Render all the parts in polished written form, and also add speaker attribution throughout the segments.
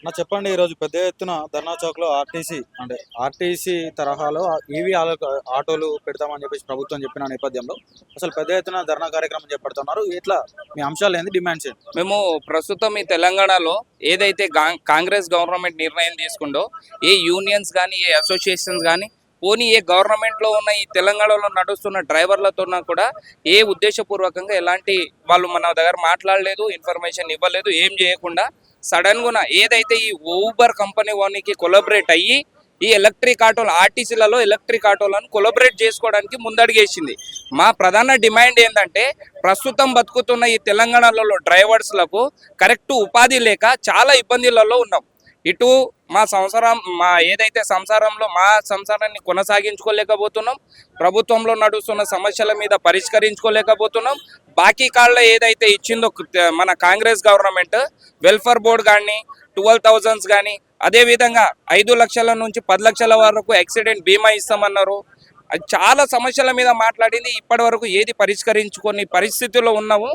Speaker 1: చెప్పండి. ఈరోజు పెద్ద ఎత్తున ధర్నా చౌక్‌లో ఆర్టీసీ తరహాలో ఈవీ ఆటోలు పెడతామని చెప్పేసి ప్రభుత్వం చెప్పిన నేపథ్యంలో అసలు పెద్ద ఎత్తున ధర్నా కార్యక్రమం చేపడుతున్నారు. ఇట్లా మీ అంశాలు ఏంది? డిమాండ్స్ ఏంటి?
Speaker 2: మేము ప్రస్తుతం ఈ తెలంగాణలో ఏదైతే కాంగ్రెస్ గవర్నమెంట్ నిర్ణయం తీసుకుందో, ఏ యూనియన్స్ కానీ, ఏ అసోసియేషన్స్ కానీ, పోనీ ఏ గవర్నమెంట్లో ఉన్న ఈ తెలంగాణలో నడుస్తున్న డ్రైవర్లతో కూడా ఏ ఉద్దేశపూర్వకంగా ఎలాంటి వాళ్ళు మన దగ్గర మాట్లాడలేదు, ఇన్ఫర్మేషన్ ఇవ్వలేదు, ఏం చేయకుండా సడన్గా ఏదైతే ఈ ఊబర్ కంపెనీ వానికి కొలాబరేట్ అయ్యి ఈ ఎలక్ట్రిక్ ఆటోలు ఆర్టీసీలలో ఎలక్ట్రిక్ ఆటోలను కొలాబరేట్ చేసుకోవడానికి ముందడుగేసింది. మా ప్రధాన డిమాండ్ ఏంటంటే, ప్రస్తుతం బతుకుతున్న ఈ తెలంగాణలో డ్రైవర్స్లకు కరెక్ట్ ఉపాధి లేక చాలా ఇబ్బందులలో ఉన్నాం. ఇటు మా సంసారాన్ని కొనసాగించుకోలేకపోతున్నాం, ప్రభుత్వంలో నడుస్తున్న సమస్యల మీద పరిష్కరించుకోలేకపోతున్నాం. బాకీ కాళ్ళ ఏదైతే ఇచ్చిందో మన కాంగ్రెస్ గవర్నమెంట్ వెల్ఫేర్ బోర్డు కానీ, 12,000 కానీ, అదేవిధంగా 5 లక్షల నుంచి 10 లక్షల వరకు యాక్సిడెంట్ బీమా ఇస్తామన్నారు. చాలా సమస్యల మీద మాట్లాడింది. ఇప్పటి వరకు ఏది పరిష్కరించుకొని పరిస్థితుల్లో ఉన్నాము.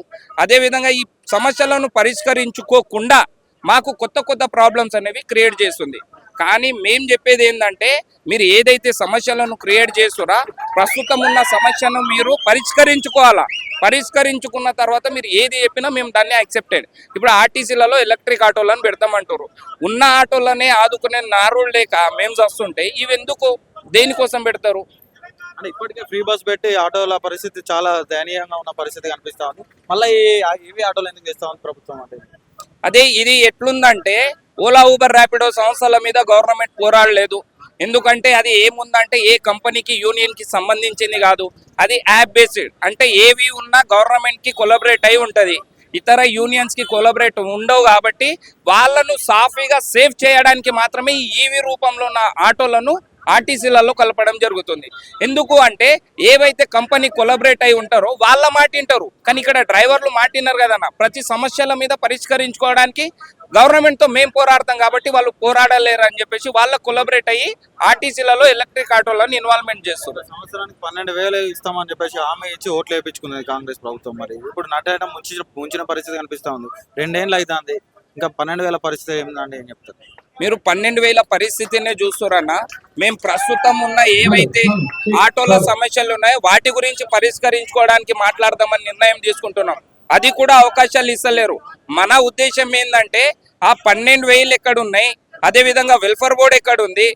Speaker 2: అదేవిధంగా ఈ సమస్యలను పరిష్కరించుకోకుండా మాకు కొత్త ప్రాబ్లమ్స్ అనేవి క్రియేట్ చేస్తుంది. కానీ మేము చెప్పేది ఏంటంటే, మీరు ఏదైతే సమస్యలను క్రియేట్ చేస్తురా ప్రస్తుతం ఉన్న సమస్యను మీరు పరిష్కరించుకోవాలా. పరిష్కరించుకున్న తర్వాత మీరు ఏది చెప్పినా మేము దాన్ని యాక్సెప్టెడ్. ఇప్పుడు ఆర్టీసీలలో ఎలక్ట్రిక్ ఆటోలను పెడతామంటారు. ఉన్న ఆటోలనే ఆదుకునే నారులు లేక మేము వస్తుంటే ఇవి ఎందుకు, దేనికోసం పెడతారు?
Speaker 1: అంటే ఇప్పటికే ఫ్రీ బస్ పెట్టి ఆటోల పరిస్థితి చాలా దయనీయంగా ఉన్న పరిస్థితి కనిపిస్తా ఉంది. మళ్ళీ ఈవీ ఆటోలు ఎందుకు చేస్తా ఉంది ప్రభుత్వం? అంటే
Speaker 2: అదే ఇది ఎట్లుందంటే, ఓలా ఊబర్ ర్యాపిడో సంస్థల మీద గవర్నమెంట్ పోరాడలేదు. ఎందుకంటే అది ఏముందంటే ఏ కంపెనీకి యూనియన్కి సంబంధించింది కాదు, అది యాప్ బేస్డ్. అంటే ఏవి ఉన్నా గవర్నమెంట్కి కొలాబరేట్ అయి ఉంటుంది, ఇతర యూనియన్స్కి కొలాబరేట్ ఉండవు. కాబట్టి వాళ్ళను సాఫీగా సేవ్ చేయడానికి మాత్రమే ఈ ఈవీ రూపంలో ఉన్న ఆటోలను ఆర్టీసీలలో కలపడం జరుగుతుంది. ఎందుకు అంటే, ఏవైతే కంపెనీ కొలాబరేట్ అయి ఉంటారో వాళ్ళ మాట వింటారు, కానీ ఇక్కడ డ్రైవర్లు మాట విన్నారు కదన్న. ప్రతి సమస్యల మీద పరిష్కరించుకోవడానికి గవర్నమెంట్తో మేము పోరాడతాం కాబట్టి వాళ్ళు పోరాడలేరు అని చెప్పేసి వాళ్ళ కొలాబరేట్ అయ్యి ఆర్టీసీలలో ఎలక్ట్రిక్ ఆటోలను ఇన్వాల్వ్మెంట్ చేస్తున్నారు.
Speaker 1: సంవత్సరానికి 12,000 ఇస్తామని చెప్పేసి హామీ ఇచ్చి ఓట్లు వేయించుకున్నది కాంగ్రెస్ ప్రభుత్వం. మరి ఇప్పుడు నటేయడం ముంచిన పరిస్థితి కనిపిస్తా ఉంది. 2 ఏళ్ళు అవుతుంది, ఇంకా 12,000 పరిస్థితి ఏమిటండి ఏం చెప్తారు?
Speaker 2: మీరు 12,000 పరిస్థితినే చూస్తారన్నా. మేము ప్రస్తుతం ఉన్న ఏవైతే ఆటోల సమస్యలు ఉన్నాయో వాటి గురించి పరిష్కరించుకోవడానికి మాట్లాడదామని నిర్ణయం తీసుకుంటున్నాం. అది కూడా అవకాశాలు ఇస్తలేరు. మన ఉద్దేశం ఏంటంటే, ఆ 12,000 ఎక్కడున్నాయి, అదేవిధంగా వెల్ఫేర్ బోర్డు ఎక్కడుంది,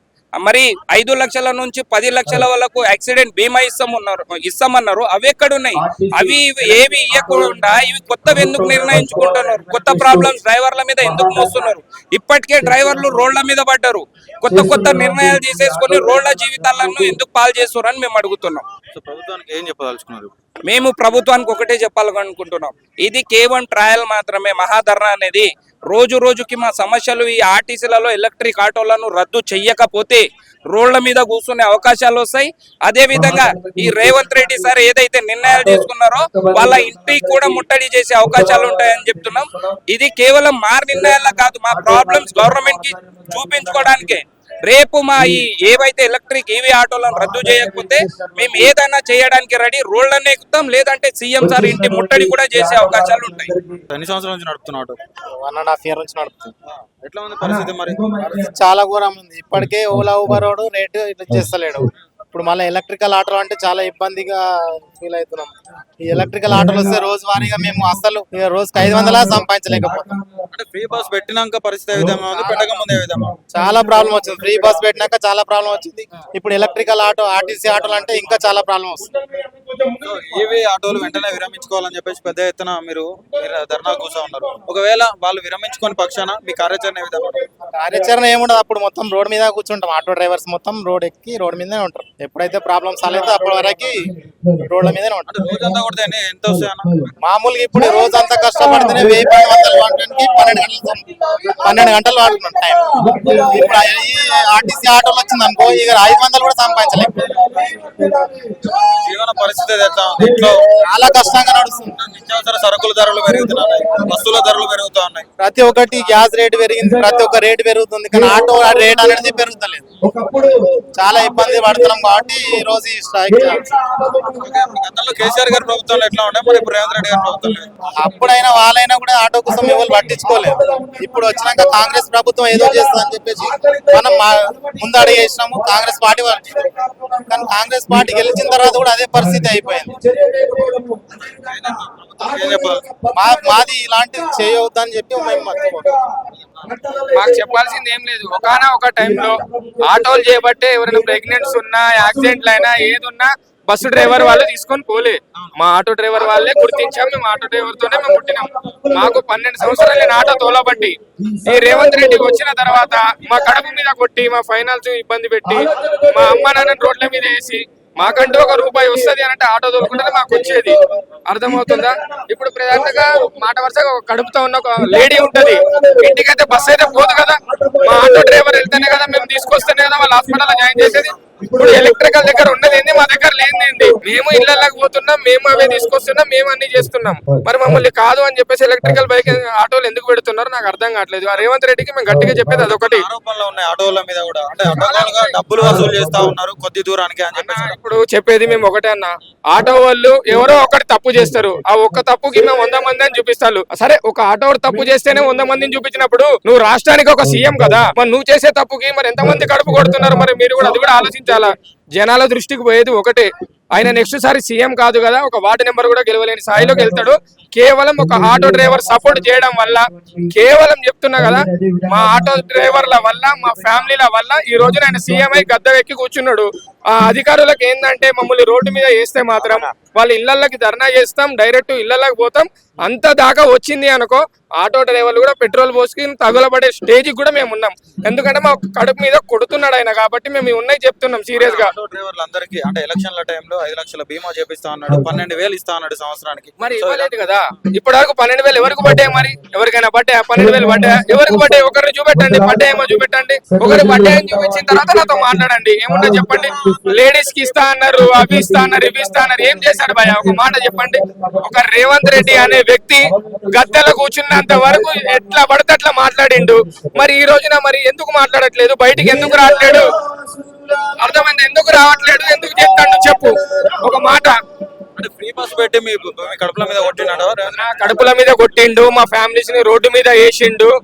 Speaker 2: మరి 5 లక్షల నుంచి 10 లక్షల వరకు యాక్సిడెంట్ బీమా ఇస్తామన్నారు, అవి ఎక్కడున్నాయి? అవి ఏవి ఇవ్వకుండా ఇవి కొత్తవి ఎందుకు నిర్ణయించుకుంటున్నారు? కొత్త ప్రాబ్లమ్స్ డ్రైవర్ల మీద ఎందుకు మోస్తున్నారు? ఇప్పటికే డ్రైవర్లు రోడ్ల మీద పడ్డారు. కొత్త నిర్ణయాలు తీసేసుకొని రోడ్ల జీవితాలను ఎందుకు పాలు చేస్తున్నారు అని మేము అడుగుతున్నాం.
Speaker 1: ప్రభుత్వానికి ఏం చెప్పదలుచుకున్నారు?
Speaker 2: మేము ప్రభుత్వానికి ఒకటే చెప్పాలనుకుంటున్నాం, ఇది కేవలం ట్రయల్ మాత్రమే. మహాధర్నా అనేది రోజుకి మా సమస్యలు ఈ ఆర్టీసీలలో ఎలక్ట్రిక్ ఆటోలను రద్దు చెయ్యకపోతే రోడ్ల మీద కూర్చునే అవకాశాలు వస్తాయి. అదే విధంగా ఈ రేవంత్ రెడ్డి సార్ ఏదైతే నిర్ణయాలు తీసుకున్నారో వాళ్ళ ఇంటికి కూడా ముట్టడి చేసే అవకాశాలు ఉంటాయని చెప్తున్నాం. ఇది కేవలం మా నిర్ణయాల కాదు, మా ప్రాబ్లమ్స్ గవర్నమెంట్ కి చూపించుకోవడానికే. రేపు మా ఈ ఏవైతే ఎలక్ట్రిక్ ఈవీ ఆటోలను రద్దు చేయకపోతే మేము ఏదైనా చేయడానికి రెడీ, రోడ్లనే ఎక్కుతాం, లేదంటే సీఎం సార్ ఇంటి ముట్టడి కూడా చేసే అవకాశాలు ఉంటాయి.
Speaker 1: ఎన్ని సంవత్సరాల నుంచి నడుపుతున్నాడు?
Speaker 3: 1.5 year నుంచి నడుపుతుంది.
Speaker 1: ఎట్లా ఉంది పరిస్థితి? మరి
Speaker 3: చాలా ఘోరం ఉంది. ఇప్పటికే ఓలా ఊబర్ వాడు రేటు ఇట్లా చేస్తలేడు. ఇప్పుడు మళ్ళీ ఎలక్ట్రికల్ ఆటోలు అంటే చాలా ఇబ్బందిగా ఫీల్ అవుతున్నాం. ఈ ఎలక్ట్రికల్ ఆటోలు వస్తే రోజువారీగా మేము అసలు రోజుకి 500 సంపాదించలేకపోతాం.
Speaker 1: అంటే ఫ్రీ బస్ పెట్టినాక పరిస్థితి ఏ విధంగా ఉంది, పెట్టక ముందు ఏ విధంగా?
Speaker 3: చాలా ప్రాబ్లం వచ్చింది. ఫ్రీ బస్ పెట్టినాక చాలా ప్రాబ్లం వచ్చింది. ఇప్పుడు ఎలక్ట్రికల్ ఆటో ఆర్టీసీ ఆటోలు అంటే ఇంకా చాలా ప్రాబ్లం వస్తుంది.
Speaker 1: ఈవీ ఆటోలు వెంటనే విరమించుకోవాలని చెప్పేసి పెద్ద ఎత్తున మీరు ధర్నా కూర్చో ఉన్నారు. ఒకవేళ వాళ్ళు విరమించుకొని పక్షాన మీ కార్యాచరణ ఏ విధంగా?
Speaker 3: కార్యాచరణ ఏముండదు, అప్పుడు మొత్తం రోడ్ మీద కూర్చుంటాం. ఆటో డ్రైవర్స్ మొత్తం రోడ్ ఎక్కి రోడ్ మీదనే ఉంటారు. ఎప్పుడైతే ప్రాబ్లమ్స్ సాల్వ్ అయితే అప్పటి వరకు రోడ్ల మీదనే ఉంటారు.
Speaker 1: రోజంతా కూడా ఎంత వస్తాయన్న?
Speaker 3: మామూలుగా ఇప్పుడు రోజంతా కష్టపడితేనే 1000 వాడటానికి 12 గంటలు వాడుతున్నాం టైం. ఇప్పుడు ఆర్టీసీ ఆటోలు వచ్చింది అనుకో, ఇక 500 కూడా సంపాదించలేము.
Speaker 1: జీవన పరిస్థితి ఎట్లా ఉంది? ఇంట్లో
Speaker 3: చాలా కష్టంగా నడుస్తుంది.
Speaker 1: నిత్యావసర సరుకుల ధరలు పెరుగుతున్నాయి, వస్తువుల ధరలు పెరుగుతూ ఉన్నాయి.
Speaker 3: ప్రతి ఒక్కటి గ్యాస్ రేటు పెరిగింది, ప్రతి ఒక్క రేటు పెరుగుతుంది, కానీ ఆటో రేట్ అనేది పెరుగుతలేదు. చాలా ఇబ్బంది పడుతున్నాం కాబట్టి ఈ రోజు ఈ స్ట్రైక్.
Speaker 1: గతంలో కేసీఆర్ గారి ప్రభుత్వంలో ఎట్లా ఉండే, మరి ఇప్పుడు రేవంత్ రెడ్డి గారి ప్రభుత్వం
Speaker 3: అప్పుడైనా వాళ్ళైనా కూడా ఆటో కోసం ఎవరు పట్టించుకోలేదు. ఇప్పుడు వచ్చినాక అయినాక కాంగ్రెస్ ప్రభుత్వం ఏదో చేస్తుందని చెప్పేసి మనం ముందడుగు వేసినాము కాంగ్రెస్ పార్టీ వాళ్ళు. కానీ కాంగ్రెస్ పార్టీ గెలిచిన తర్వాత కూడా అదే పరిస్థితి అయిపోయింది.
Speaker 1: ఏం చెప్పాలి?
Speaker 3: మాది ఇలాంటివి చేయవద్దని చెప్పి మేము మర్చిపోతాం.
Speaker 4: మాకు చెప్పాల్సింది ఏం లేదు. ఒక టైంలో ఆటోలు చేయబట్టే ఎవరైనా ప్రెగ్నెంట్స్ ఉన్నా యాక్సిడెంట్లు అయినా ఏదున్నా బస్సు డ్రైవర్ వాళ్ళు తీసుకొని పోలే. మా ఆటో డ్రైవర్ వాళ్ళే గుర్తించాం. మేము ఆటో డ్రైవర్ తోనే మేము పుట్టినాం. మాకు 12 సంవత్సరాలు నేను ఆటో తోలబట్టి ఈ రేవంత్ రెడ్డి వచ్చిన తర్వాత మా కడుపు మీద కొట్టి మా ఫైనాన్స్ ఇబ్బంది పెట్టి మా అమ్మ నాన్న రోడ్ల మీద వేసి మాకంటూ ₹1 వస్తుంది అని అంటే ఆటో తోలుకుంటే మాకు వచ్చేది. అర్థమవుతుందా? ఇప్పుడు ప్రధానంగా మాట వరుసగా ఒక కడుపుతో ఉన్న ఒక లేడీ ఉంటది, ఇంటికైతే బస్సు అయితే పోదు కదా. మా ఆటో డ్రైవర్ వెళ్తేనే కదా మేము తీసుకొస్తేనే కదా వాళ్ళ హాస్పిటల్ జాయిన్ చేసేది. ఇప్పుడు ఎలక్ట్రికల్ దగ్గర ఉన్నదేంది, మా దగ్గర లేనిదేంది. మేము ఇళ్లలోకి పోతున్నాం, మేము అవే తీసుకొస్తున్నాం, మేము అన్ని చేస్తున్నాం. మరి మమ్మల్ని కాదు అని చెప్పేసి ఎలక్ట్రికల్ బైక్ ఆటోలు ఎందుకు పెడుతున్నారు నాకు అర్థం కావట్లేదు. ఆ రేవంత్ రెడ్డికి మేము గట్టిగా చెప్పేది అదొకటి.
Speaker 1: ఆరోపణలు ఉన్నాయి ఆటోల మీద కూడా, అంటే అడ్డగోలుగా డబ్బులు వసూలు చేస్తా ఉన్నారు కొద్ది దూరానికి అని చెప్పేసి.
Speaker 4: ఇప్పుడు చెప్పేది మేము ఒకటే అన్న, ఆటో వాళ్ళు ఎవరో ఒకటి తప్పు చేస్తారు. ఆ ఒక్క తప్పుకి మేము 100 మంది అని చూపిస్తారు. సరే, ఒక ఆటో తప్పు చేస్తేనే 100 మందిని చూపించినప్పుడు నువ్వు రాష్ట్రానికి ఒక సీఎం కదా, మరి నువ్వు చేసే తప్పుకి మరి ఎంతమంది కడుపు కొడుతున్నారు? మరి మీరు కూడా అది కూడా ఆలోచించాలా. జనాల దృష్టికి పోయేది ఒకటే, ఆయన నెక్స్ట్ సారి సీఎం కాదు కదా, ఒక వార్డు నెంబర్ కూడా గెలవలేని స్థాయిలోకి వెళ్తాడు. కేవలం ఒక ఆటో డ్రైవర్ సపోర్ట్ చేయడం వల్ల, కేవలం చెప్తున్నా కదా, మా ఆటో డ్రైవర్ల వల్ల, మా ఫ్యామిలీల వల్ల ఈ రోజు ఆయన సీఎం అయి గద్దెక్కి కూర్చున్నాడు. ఆ అధికారులకు ఏంటంటే మమ్మల్ని రోడ్డు మీద వేస్తే మాత్రం వాళ్ళ ఇళ్లకి ధర్నా చేస్తాం, డైరెక్ట్ ఇళ్లకి పోతాం. అంత దాకా వచ్చింది అనుకో, ఆటో డ్రైవర్లు కూడా పెట్రోల్ పోసుకుని తగులబడే స్టేజ్ కూడా మేము ఉన్నాం. ఎందుకంటే మా కడుపు మీద కొడుతున్నాడు ఆయన, కాబట్టి మేము ఉన్నాయి చెప్తున్నాం సీరియస్ గా.
Speaker 1: ఆటో డ్రైవర్లు అందరికీ అంటే ఎలక్షన్ల టైంలో 5 లక్షల బీమా చేపిస్తా అన్నాడు, 12,000 ఇస్తా అన్నాడు సంవత్సరానికి.
Speaker 4: మరి ఇవ్వలేదు కదా. ఇప్పటి వరకు 12,000 ఎవరికి పడ్డాయి? మరి ఎవరికైనా పడ్డాయా? 12,000 పడ్డాయా? ఎవరికి పడ్డాయి? ఒకరిని చూపెట్టండి, పడ్డాయేమో చూపెట్టండి. ఒకరు పడ్డాయని చూపించిన తర్వాత నాతో మాట్లాడండి. ఏముంటో చెప్పండి. లేడీస్ కి ఇస్తా అన్నారు, అవి ఇస్తా అన్నారు, ఇవి ఇస్తా అన్నారు. ఏం చేశాడు భయ? ఒక మాట చెప్పండి. ఒక రేవంత్ రెడ్డి అనే వ్యక్తి గద్దెలో కూర్చున్నంత వరకు ఎట్లా పడితే అట్లా మాట్లాడిండు. మరి ఈ రోజున మరి ఎందుకు మాట్లాడట్లేదు? బయటికి ఎందుకు రావట్లేడు? అర్థమైంది. ఎందుకు రావట్లేడు? ఎందుకు చెప్తాడు చెప్పు ఒక మాట.
Speaker 1: అంటే ఫ్రీ బస్ పెట్టి మీ కడుపుల మీద కొట్టినాడు.
Speaker 4: నా కడుపుల మీద కొట్టిండు, మా ఫ్యామిలీస్ ని రోడ్డు మీద వేసిండు.